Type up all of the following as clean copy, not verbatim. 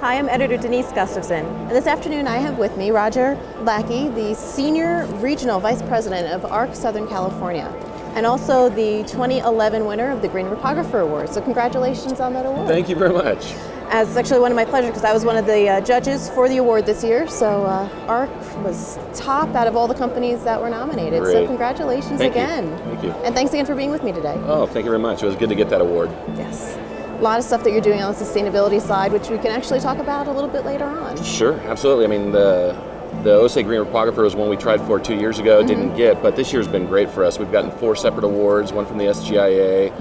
Hi, I'm editor Denise Gustavson, and this afternoon I have with me Roger Lackey, the Senior Regional Vice President of ARC Southern California, and also the 2011 winner of the Green Reprographer Award. So congratulations on that award. Thank you very much. It's actually one of my pleasures because I was one of the judges for the award this year, so ARC was top out of all the companies that were nominated. Great. So congratulations again. Thank you. And thanks again for being with me today. Oh, thank you very much. It was good to get that award. Yes. A lot of stuff that you're doing on the sustainability side, which we can actually talk about a little bit later on. Sure, absolutely. I mean, the OSA Green Reprographer was one we tried for 2 years ago, didn't get, but this year's been great for us. We've gotten 4 separate awards, one from the SGIA,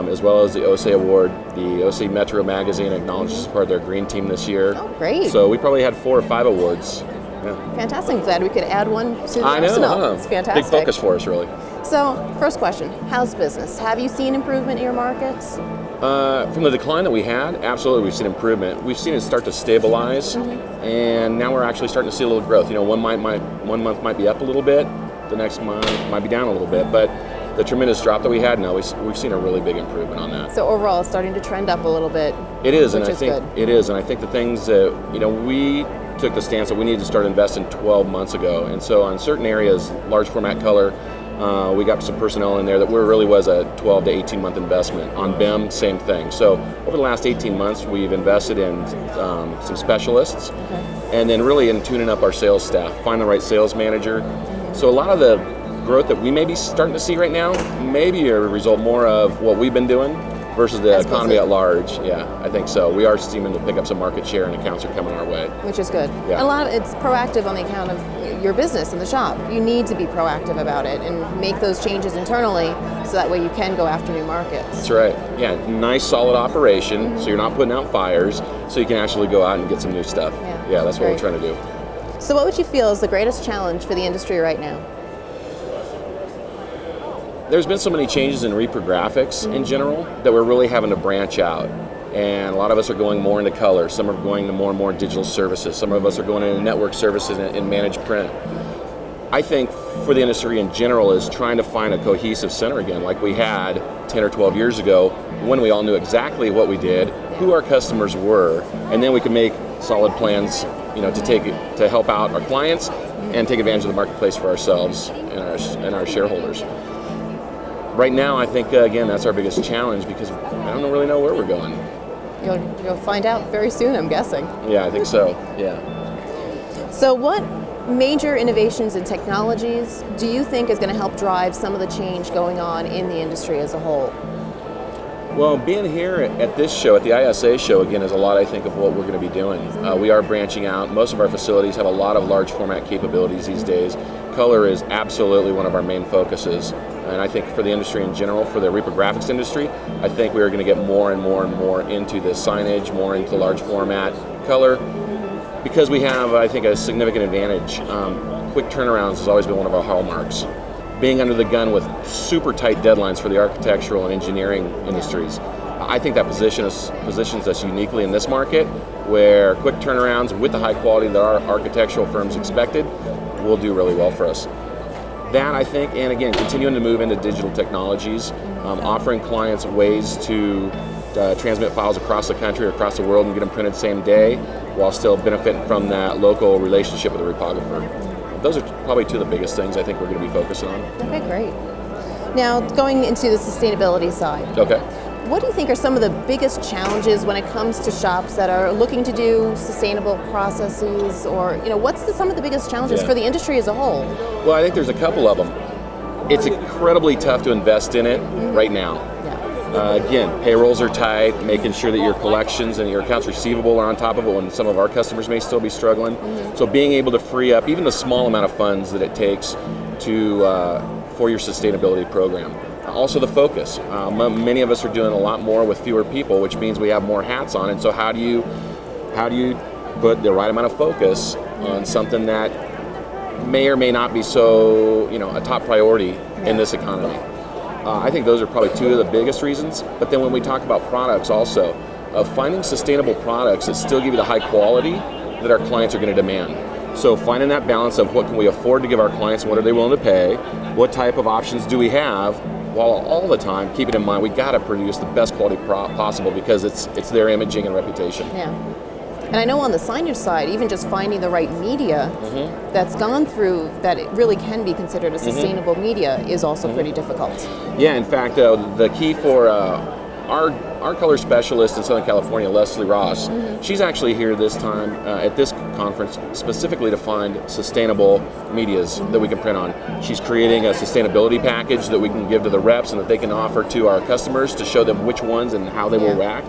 as well as the OSA Award. The OSA Metro Magazine acknowledged us as part of their green team this year. Oh, great. So we probably had 4 or 5 awards. Yeah. Fantastic. Glad we could add one to the I know, arsenal. huh? It's fantastic. Big focus for us, really. So, first question, how's business? Have you seen improvement in your markets? From the decline that we had, absolutely we've seen improvement. We've seen it start to stabilize, and now we're actually starting to see a little growth. You know, one month might be up a little bit, the next month might be down a little bit, but the tremendous drop that we had, no, we've seen a really big improvement on that. So overall, it's starting to trend up a little bit. It is, and which I is think good. it is, and I think the things that we took the stance that we needed to start investing 12 months ago, and so on certain areas, large format color. We got some personnel in there that really was a 12 to 18 month investment. On BIM, same thing. So over the last 18 months, we've invested in some specialists, and then really in tuning up our sales staff, find the right sales manager. So a lot of the growth that we may be starting to see right now may be a result more of what we've been doing versus the economy at large. Yeah, I think so. We are seeming to pick up some market share, and accounts are coming our way. Which is good. Yeah. And a lot of it's proactive on the account of your business in the shop. You need to be proactive about it and make those changes internally so that way you can go after new markets. That's right. Yeah, nice solid operation, so you're not putting out fires, so you can actually go out and get some new stuff. Yeah, that's what we're trying to do. So what would you feel is the greatest challenge for the industry right now? There's been so many changes in reprographics in general that we're really having to branch out. And a lot of us are going more into color. Some are going to more and more digital services. Some of us are going into network services and managed print. I think for the industry in general is trying to find a cohesive center again, like we had 10 or 12 years ago, when we all knew exactly what we did, who our customers were, and then we could make solid plans, to help out our clients and take advantage of the marketplace for ourselves and our shareholders. Right now, I think again that's our biggest challenge because I don't really know where we're going. You'll find out very soon, I'm guessing. Yeah, I think so. Yeah. So what major innovations and technologies do you think is going to help drive some of the change going on in the industry as a whole? Well, being here at this show, at the ISA show, again, is a lot, I think, of what we're going to be doing. We are branching out. Most of our facilities have a lot of large format capabilities these days. Color is absolutely one of our main focuses. And I think for the industry in general, for the reprographics industry, I think we are going to get more and more and more into the signage, more into large format color, because we have, I think, a significant advantage. Quick turnarounds has always been one of our hallmarks. Being under the gun with super tight deadlines for the architectural and engineering industries, I think that positions us uniquely in this market, where quick turnarounds with the high quality that our architectural firms expected will do really well for us. That, I think, and again, continuing to move into digital technologies, offering clients ways to transmit files across the country or across the world and get them printed same day while still benefiting from that local relationship with the reprographer. Those are probably 2 of the biggest things I think we're going to be focusing on. Okay, great. Now, going into the sustainability side. Okay. What do you think are some of the biggest challenges when it comes to shops that are looking to do sustainable processes, or what's some of the biggest challenges for the industry as a whole? Well, I think there's a couple of them. It's incredibly tough to invest in it right now. Again, payrolls are tight, making sure that your collections and your accounts receivable are on top of it when some of our customers may still be struggling. So being able to free up even the small amount of funds that it takes for your sustainability program. Also the focus. Many of us are doing a lot more with fewer people, which means we have more hats on. And so how do you put the right amount of focus on something that may or may not be so, a top priority in this economy? I think those are probably 2 of the biggest reasons. But then when we talk about products also, finding sustainable products that still give you the high quality that our clients are going to demand. So finding that balance of what can we afford to give our clients and what are they willing to pay, what type of options do we have, while all the time keeping in mind we got to produce the best quality possible because it's their imaging and reputation. Yeah. And I know on the signage side, even just finding the right media that's gone through that it really can be considered a sustainable media is also pretty difficult. Yeah, in fact, the key for our color specialist in Southern California, Leslie Ross, she's actually here this time at this conference specifically to find sustainable medias that we can print on. She's creating a sustainability package that we can give to the reps and that they can offer to our customers to show them which ones and how they will react.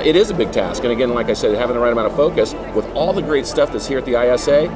It is a big task, and again, like I said, having the right amount of focus with all the great stuff that's here at the ISA.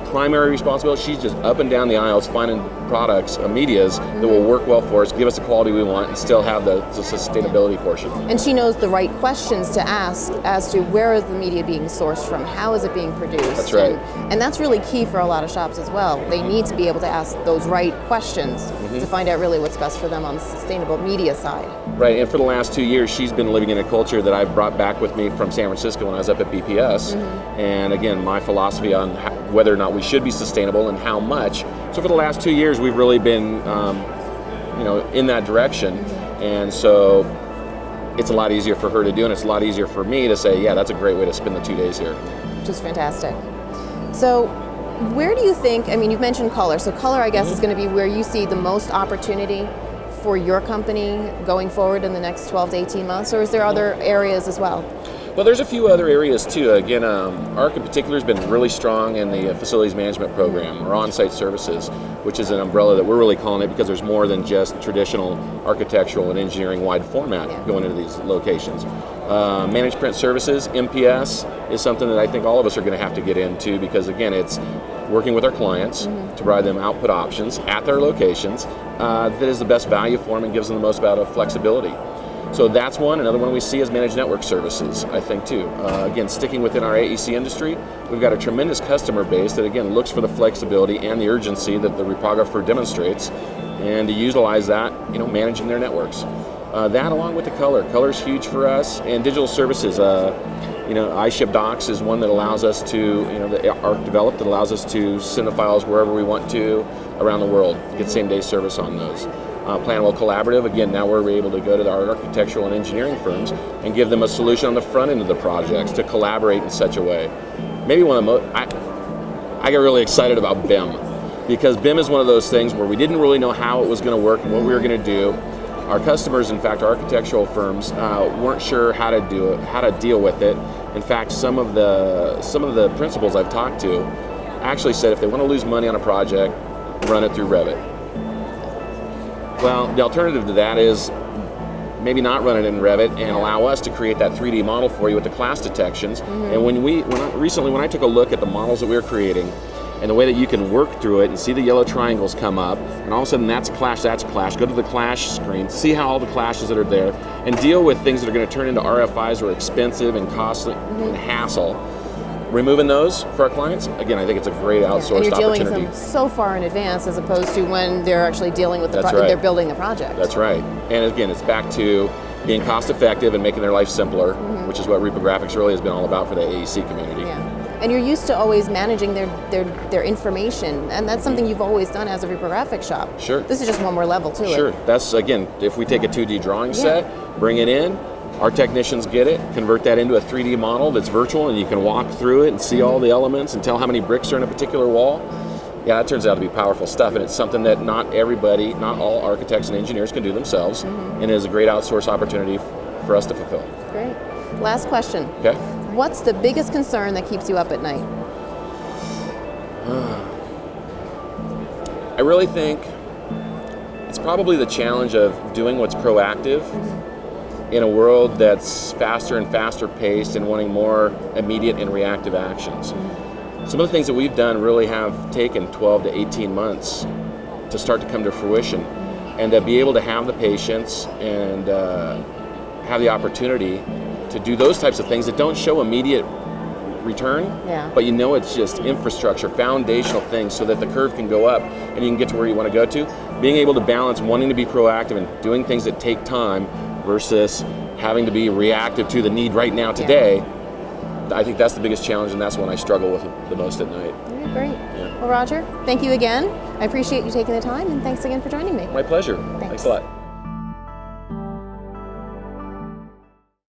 Primary responsibility, she's just up and down the aisles finding products, medias that will work well for us, give us the quality we want, and still have the sustainability portion. And she knows the right questions to ask as to where is the media being sourced from, how is it being produced. That's right. And that's really key for a lot of shops as well. They need to be able to ask those right questions to find out really what's best for them on the sustainable media side. Right, and for the last 2 years, she's been living in a culture that I've brought back with me from San Francisco when I was up at BPS. And again, my philosophy on whether or not we should be sustainable and how much. So for the last 2 years, we've really been, in that direction. And so it's a lot easier for her to do, and it's a lot easier for me to say, yeah, that's a great way to spend the 2 days here. Which is fantastic. So where do you think, I mean, you've mentioned color. So color, I guess, is going to be where you see the most opportunity for your company going forward in the next 12 to 18 months, or is there other areas as well? Well, there's a few other areas too. Again, ARC in particular has been really strong in the facilities management program, or on-site services, which is an umbrella that we're really calling it because there's more than just traditional architectural and engineering wide format going into these locations. Managed print services, MPS, is something that I think all of us are going to have to get into because, again, it's working with our clients to provide them output options at their locations that is the best value for them and gives them the most amount of flexibility. So that's one. Another one we see is managed network services, I think, too. Again, sticking within our AEC industry, we've got a tremendous customer base that, again, looks for the flexibility and the urgency that the reprographer demonstrates, and to utilize that, managing their networks. That along with the color. Color's huge for us, and digital services. iShip Docs is one that allows us to, that ARC developed, that allows us to send the files wherever we want to around the world, get same-day service on those. Planwell Collaborative, again, now we're able to go to our architectural and engineering firms and give them a solution on the front end of the projects to collaborate in such a way. Maybe one of the most, I got really excited about BIM, because BIM is one of those things where we didn't really know how it was going to work and what we were going to do. Our customers, in fact, our architectural firms, weren't sure how to do it, how to deal with it. In fact, some of the principals I've talked to actually said if they want to lose money on a project, run it through Revit. Well, the alternative to that is maybe not run it in Revit and allow us to create that 3D model for you with the clash detections. And when I took a look at the models that we were creating and the way that you can work through it and see the yellow triangles come up, and all of a sudden that's a clash, go to the clash screen, see how all the clashes that are there, and deal with things that are going to turn into RFIs that are expensive and costly and hassle. Removing those for our clients, again, I think it's a great outsourced and you're dealing opportunity. with them so far in advance as opposed to when they're actually dealing with they're building the project. That's right. And again, it's back to being cost effective and making their life simpler, which is what reprographics really has been all about for the AEC community. Yeah. And you're used to always managing their information, and that's something you've always done as a reprographic shop. Sure. This is just one more level to it. Sure. That's, again, if we take a 2D drawing set, bring it in, our technicians get it, convert that into a 3D model that's virtual, and you can walk through it and see all the elements and tell how many bricks are in a particular wall. Yeah, that turns out to be powerful stuff, and it's something that not all architects and engineers can do themselves, and it is a great outsource opportunity for us to fulfill. Great. Last question. Okay. What's the biggest concern that keeps you up at night? I really think it's probably the challenge of doing what's proactive in a world that's faster and faster paced and wanting more immediate and reactive actions. Some of the things that we've done really have taken 12 to 18 months to start to come to fruition, and to be able to have the patience and have the opportunity to do those types of things that don't show immediate return, but it's just infrastructure, foundational things so that the curve can go up and you can get to where you want to go to. Being able to balance wanting to be proactive and doing things that take time versus having to be reactive to the need right now today, I think that's the biggest challenge, and that's one I struggle with the most at night. Great. Yeah. Well, Roger, thank you again. I appreciate you taking the time, and thanks again for joining me. My pleasure. Thanks a lot.